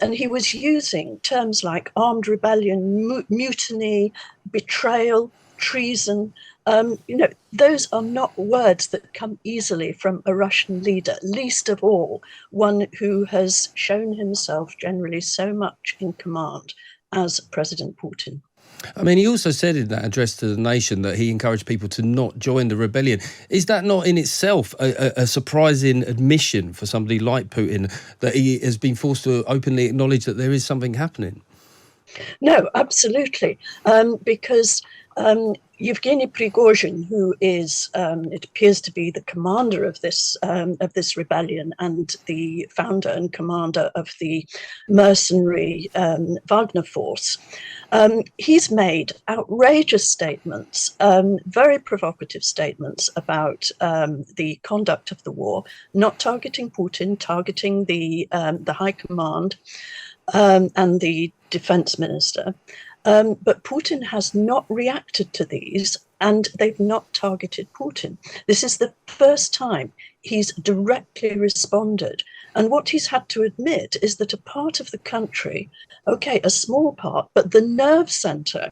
And he was using terms like armed rebellion, mutiny, betrayal, treason. Those are not words that come easily from a Russian leader, least of all one who has shown himself generally so much in command as President Putin. I mean, he also said in that address to the nation that he encouraged people to not join the rebellion. Is that not in itself a surprising admission for somebody like Putin, that he has been forced to openly acknowledge that there is something happening? No, absolutely, because Yevgeny Prigozhin, who is, it appears to be the commander of this rebellion and the founder and commander of the mercenary Wagner force, he's made outrageous statements, very provocative statements about the conduct of the war, not targeting Putin, targeting the high command and the defense minister. But Putin has not reacted to these, and they've not targeted Putin. This is the first time he's directly responded. And what he's had to admit is that a part of the country, okay, a small part, but the nerve center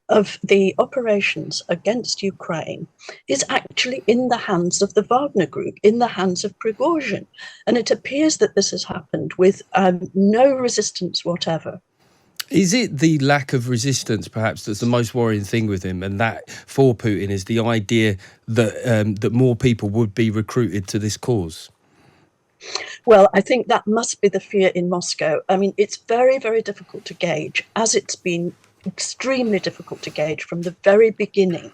of the operations against Ukraine is actually in the hands of the Wagner Group, in the hands of Prigozhin. And it appears that this has happened with no resistance whatever. Is it the lack of resistance, perhaps, that's the most worrying thing with him, and that for Putin is the idea that that more people would be recruited to this cause? Well, I think that must be the fear in Moscow. I mean, it's very, very difficult to gauge, as it's been extremely difficult to gauge from the very beginning,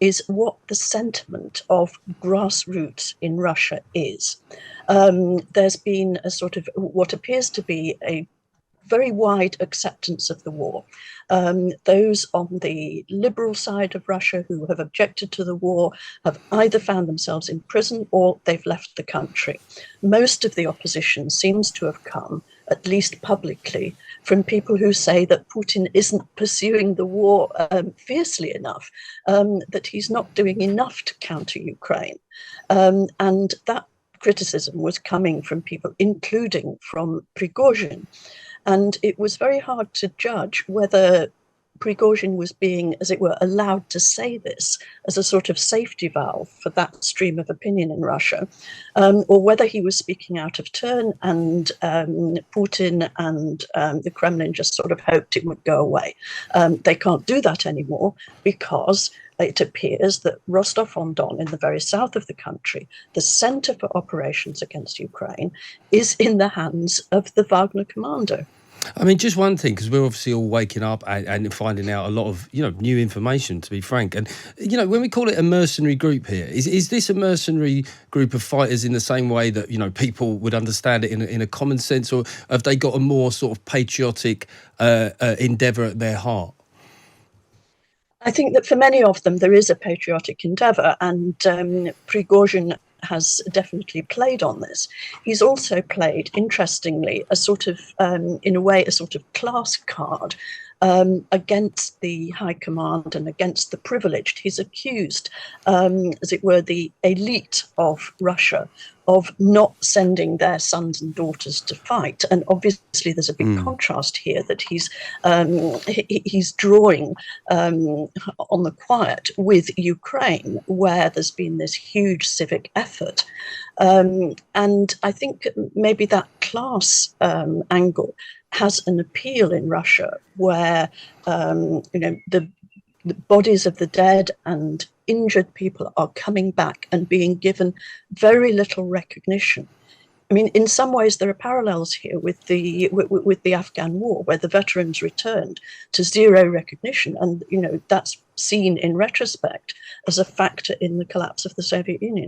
is what the sentiment of grassroots in Russia is. There's been a sort of what appears to be a very wide acceptance of the war. Those on the liberal side of Russia who have objected to the war have either found themselves in prison or they've left the country. Most of the opposition seems to have come, at least publicly, from people who say that Putin isn't pursuing the war fiercely enough, that he's not doing enough to counter Ukraine. And that criticism was coming from people, including from Prigozhin. And it was very hard to judge whether Prigozhin was being, as it were, allowed to say this as a sort of safety valve for that stream of opinion in Russia, or whether he was speaking out of turn and Putin and the Kremlin just sort of hoped it would go away. They can't do that anymore because it appears that Rostov-on-Don, in the very south of the country, the center for operations against Ukraine, is in the hands of the Wagner commander. I mean, just one thing, because we're obviously all waking up and finding out a lot of, new information, to be frank. And, when we call it a mercenary group here, is this a mercenary group of fighters in the same way that, people would understand it in a common sense, or have they got a more sort of patriotic endeavour at their heart? I think that for many of them, there is a patriotic endeavour, and Prigozhin has definitely played on this. He's also played, interestingly, a sort of, in a way, a sort of class card against the high command and against the privileged. He's accused, as it were, the elite of Russia of not sending their sons and daughters to fight. And obviously there's a big contrast here that he's drawing on the quiet with Ukraine, where there's been this huge civic effort. And I think maybe that class angle has an appeal in Russia, where the bodies of the dead and injured people are coming back and being given very little recognition. I mean, in some ways, there are parallels here with the Afghan war, where the veterans returned to zero recognition, and that's seen in retrospect as a factor in the collapse of the Soviet Union.